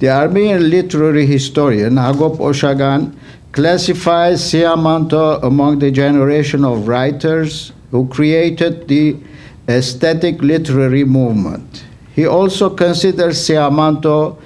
The Armenian literary historian Hagop Oshagan classifies Siamanto among the generation of writers who created the aesthetic literary movement. He also considers Siamanto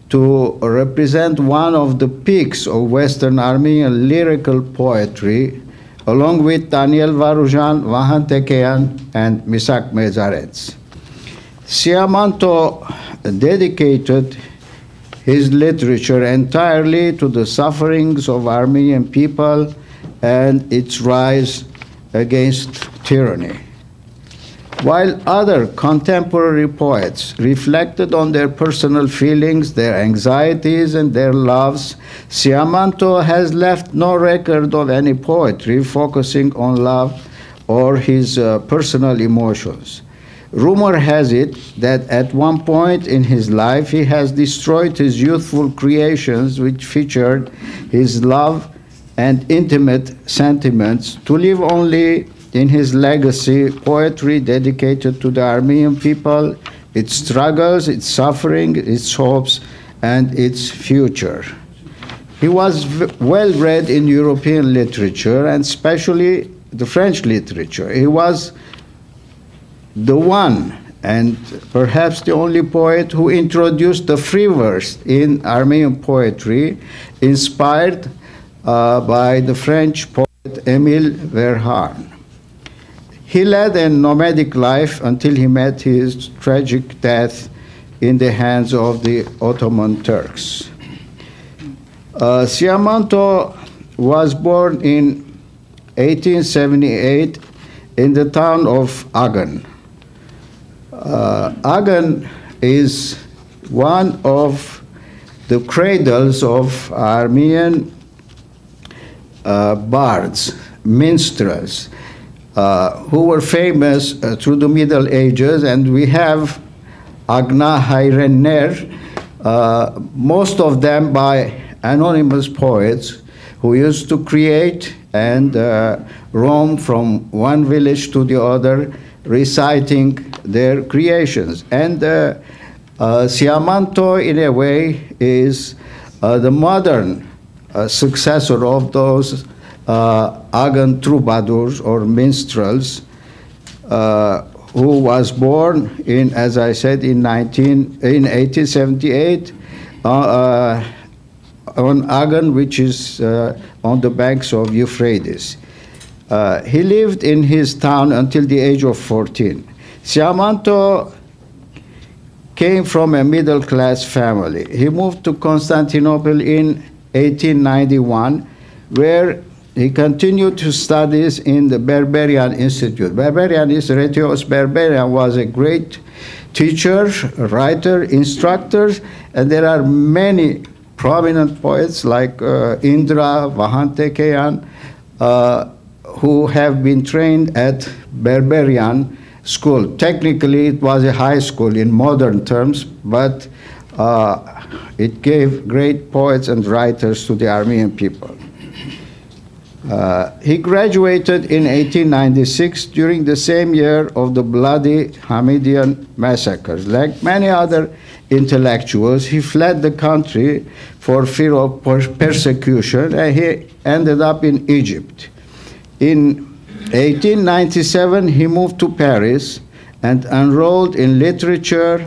to represent one of the peaks of Western Armenian lyrical poetry, along with Daniel Varujan, Vahan Tekeyan, and Misak Mezarets. Siamanto dedicated his literature entirely to the sufferings of Armenian people and its rise against tyranny. While other contemporary poets reflected on their personal feelings, their anxieties, and their loves, Siamanto has left no record of any poetry focusing on love or his personal emotions. Rumor has it that at one point in his life he has destroyed his youthful creations which featured his love and intimate sentiments, to leave only in his legacy poetry dedicated to the Armenian people, its struggles, its suffering, its hopes, and its future. He was well read in European literature, and especially the French literature. He was the one, and perhaps the only poet, who introduced the free verse in Armenian poetry, inspired by the French poet Émile Verhaeren. He led a nomadic life until he met his tragic death in the hands of the Ottoman Turks. Siamanto was born in 1878 in the town of Agan. Agan is one of the cradles of Armenian bards, minstrels, who were famous through the Middle Ages, and we have Agna Hayrenner, most of them by anonymous poets who used to create and roam from one village to the other, reciting their creations. And Siamanto, in a way, is the modern successor of those Agan troubadours or minstrels, who was born in, as I said, in 1878 on Agan, which is on the banks of Euphrates. He lived in his town until the age of 14. Siamanto came from a middle-class family. He moved to Constantinople in 1891, where he continued his studies in the Berberian Institute. Retios Berberian was a great teacher, writer, instructor, and there are many prominent poets like Indra, Vahan Tekeyan, who have been trained at Berberian school. Technically, it was a high school in modern terms, but it gave great poets and writers to the Armenian people. He graduated in 1896 during the same year of the bloody Hamidian massacres. Like many other intellectuals, he fled the country for fear of persecution, and he ended up in Egypt. In 1897, he moved to Paris and enrolled in literature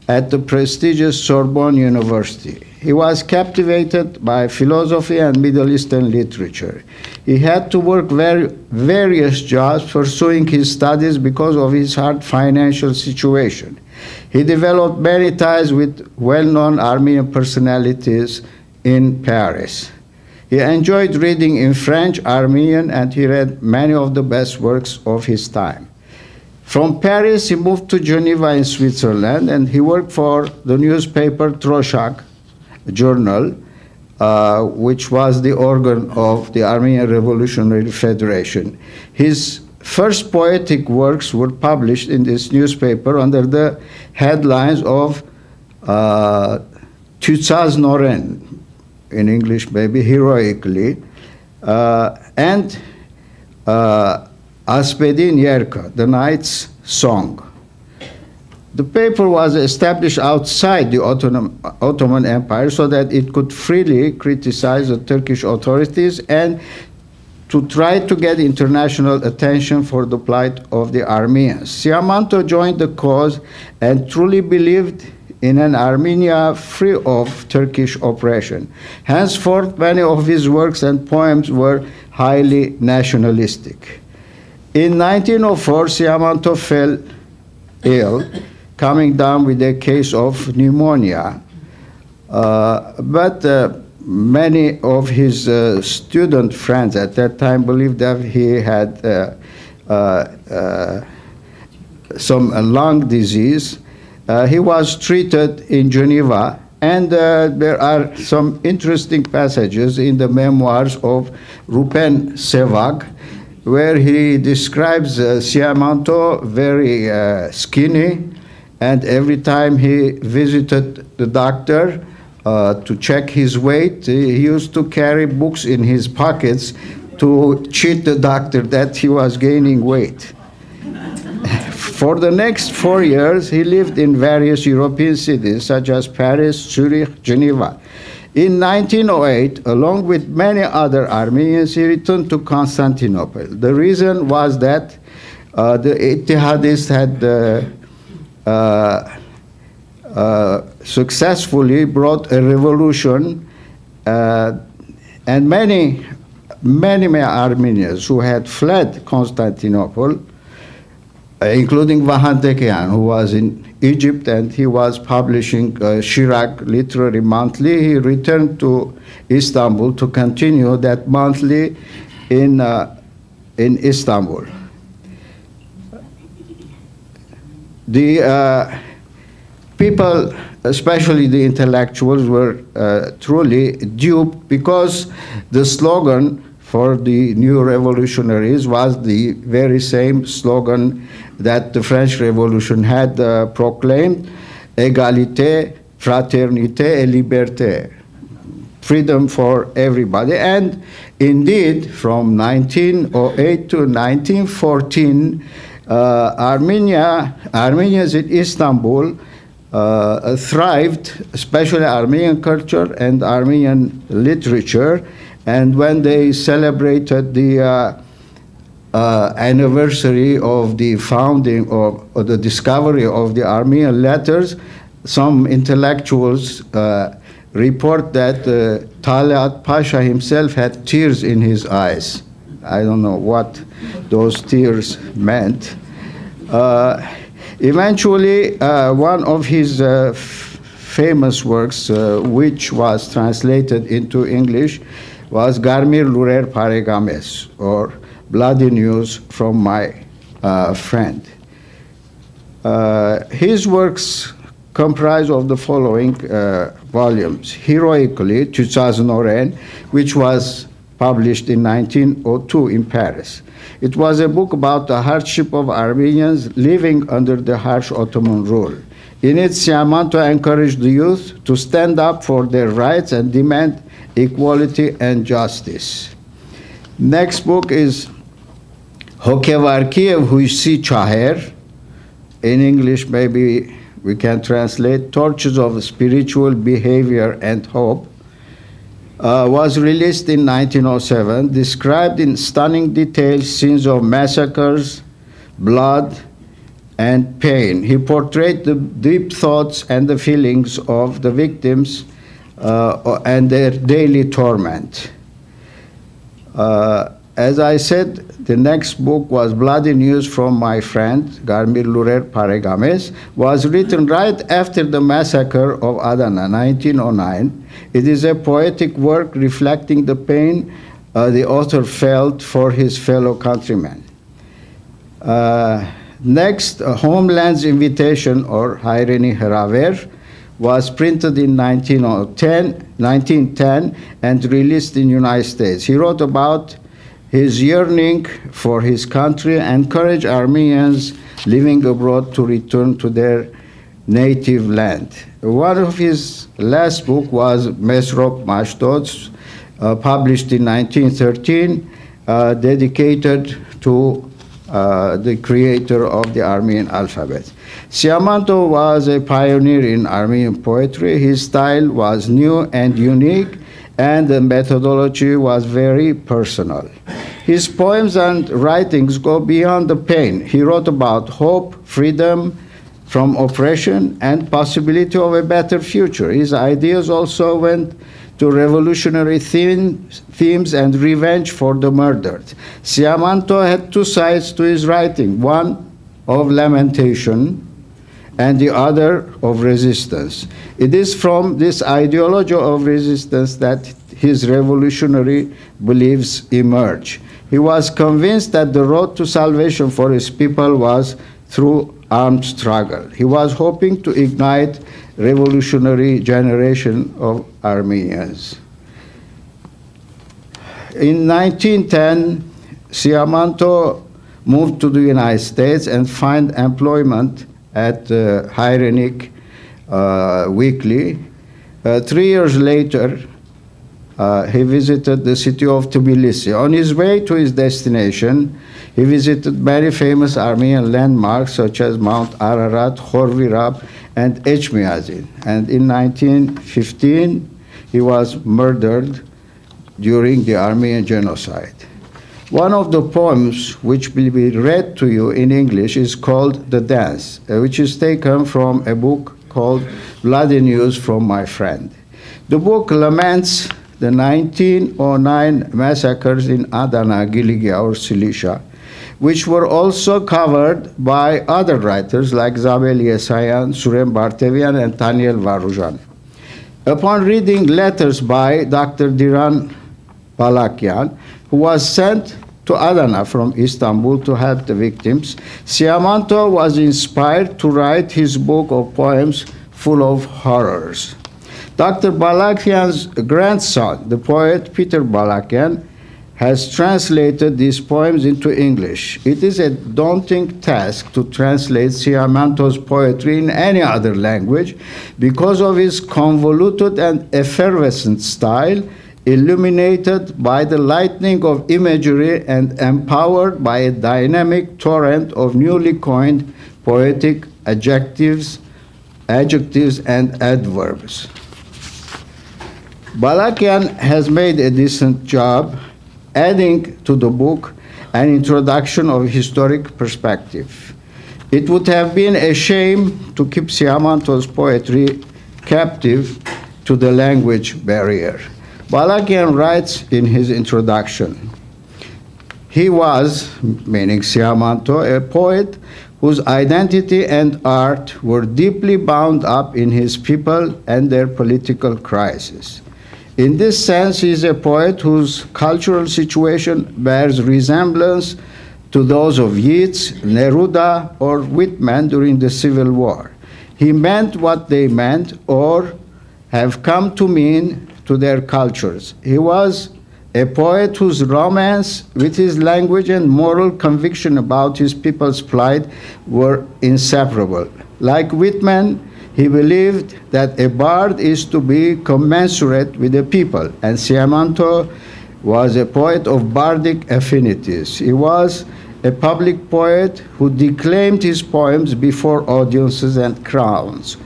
at the prestigious Sorbonne University. He was captivated by philosophy and Middle Eastern literature. He had to work various jobs pursuing his studies because of his hard financial situation. He developed many ties with well-known Armenian personalities in Paris. He enjoyed reading in French, Armenian, and he read many of the best works of his time. From Paris, he moved to Geneva in Switzerland, and he worked for the newspaper Troshak Journal, which was the organ of the Armenian Revolutionary Federation. His first poetic works were published in this newspaper under the headlines of Tutsaz Noren, in English maybe heroically, and Aspedin Yerka, the Knight's Song. The paper was established outside the Ottoman Empire so that it could freely criticize the Turkish authorities and to try to get international attention for the plight of the Armenians. Siamanto joined the cause and truly believed in an Armenia free of Turkish oppression. Henceforth, many of his works and poems were highly nationalistic. In 1904, Siamanto fell ill, coming down with a case of pneumonia. But many of his student friends at that time believed that he had some lung disease. He was treated in Geneva, and there are some interesting passages in the memoirs of Rupen Sevag, where he describes Siamanto very skinny, and every time he visited the doctor to check his weight, he used to carry books in his pockets to cheat the doctor that he was gaining weight. For the next 4 years, he lived in various European cities such as Paris, Zurich, Geneva. In 1908, along with many other Armenians, he returned to Constantinople. The reason was that the Ittihadists had successfully brought a revolution, and many Armenians who had fled Constantinople, including Vahan Tekeyan, who was in Egypt, and he was publishing Shirak Literary Monthly. He returned to Istanbul to continue that monthly in Istanbul. The people, especially the intellectuals, were truly duped because the slogan for the new revolutionaries was the very same slogan that the French Revolution had proclaimed: égalité, fraternité et liberté, freedom for everybody. And indeed, from 1908 to 1914, Armenians in Istanbul thrived, especially Armenian culture and Armenian literature. And when they celebrated the anniversary of the founding or the discovery of the Armenian letters, some intellectuals report that Talat Pasha himself had tears in his eyes. I don't know what those tears meant. Eventually, one of his famous works, which was translated into English, was Garmir Lurer Paregames, or Bloody News from My Friend. His works comprise of the following volumes: Heroically, Tüzaznoren, which was published in 1902 in Paris. It was a book about the hardship of Armenians living under the harsh Ottoman rule. In it, Siamanto encouraged the youth to stand up for their rights and demand equality and justice. Next book is Hokevarki Huysi Chaher. In English, maybe we can translate Torches of Spiritual Behavior and Hope. Was released in 1907, described in stunning detail scenes of massacres, blood, and pain. He portrayed the deep thoughts and the feelings of the victims and their daily torment. As I said, the next book was Bloody News from My Friend, Garmir Lurer Paregames, was written right after the massacre of Adana, 1909. It is a poetic work reflecting the pain the author felt for his fellow countrymen. Next, Homeland's Invitation, or Hayreni Heraver, was printed in 1910 and released in the United States. He wrote about his yearning for his country and encouraged Armenians living abroad to return to their native land. One of his last books was Mesrop Mashtots, published in 1913, dedicated to the creator of the Armenian alphabet. Siamanto was a pioneer in Armenian poetry. His style was new and unique, and the methodology was very personal. His poems and writings go beyond the pain. He wrote about hope, freedom from oppression, and possibility of a better future. His ideas also went to revolutionary themes and revenge for the murdered. Siamanto had two sides to his writing, one of lamentation and the other of resistance. It is from this ideology of resistance that his revolutionary beliefs emerge. He was convinced that the road to salvation for his people was through armed struggle. He was hoping to ignite revolutionary generation of Armenians. In 1910, Siamanto moved to the United States and found employment at Hyrenic Weekly. 3 years later, he visited the city of Tbilisi. On his way to his destination, he visited many famous Armenian landmarks such as Mount Ararat, Khorvirab, and Echmiadzin. And in 1915, he was murdered during the Armenian genocide. One of the poems which will be read to you in English is called The Dance, which is taken from a book called Bloody News from My Friend. The book laments the 1909 massacres in Adana, Giligia, or Cilicia, which were also covered by other writers like Zabel Yesayan, Surem Bartevian, and Daniel Varujan. Upon reading letters by Dr. Diran Balakian, who was sent to Adana from Istanbul to help the victims, Siamanto was inspired to write his book of poems full of horrors. Dr. Balakian's grandson, the poet Peter Balakian, has translated these poems into English. It is a daunting task to translate Siamanto's poetry in any other language because of his convoluted and effervescent style, illuminated by the lightning of imagery and empowered by a dynamic torrent of newly coined poetic adjectives and adverbs. Balakian has made a decent job adding to the book an introduction of historic perspective. It would have been a shame to keep Siamanto's poetry captive to the language barrier. Balakian writes in his introduction, he was, meaning Siamanto, a poet whose identity and art were deeply bound up in his people and their political crisis. In this sense, he is a poet whose cultural situation bears resemblance to those of Yeats, Neruda, or Whitman during the Civil War. He meant what they meant or have come to mean to their cultures. He was a poet whose romance with his language and moral conviction about his people's plight were inseparable. Like Whitman, he believed that a bard is to be commensurate with the people, and Siamanto was a poet of bardic affinities. He was a public poet who declaimed his poems before audiences and crowds,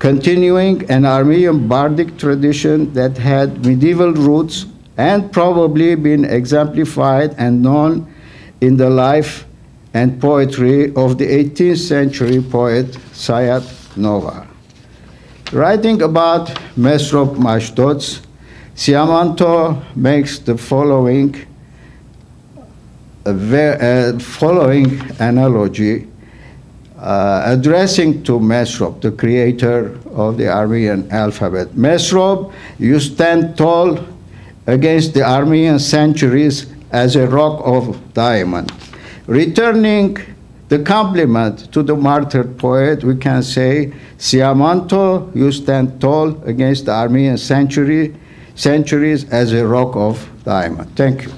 continuing an Armenian bardic tradition that had medieval roots and probably been exemplified and known in the life and poetry of the 18th century poet Sayat Nova. Writing about Mesrop Mashtots, Siamanto makes the following analogy addressing to Mesrop, the creator of the Armenian alphabet. Mesrop, you stand tall against the Armenian centuries as a rock of diamond. Returning the compliment to the martyred poet, we can say, Siamanto, you stand tall against the Armenian centuries as a rock of diamond. Thank you.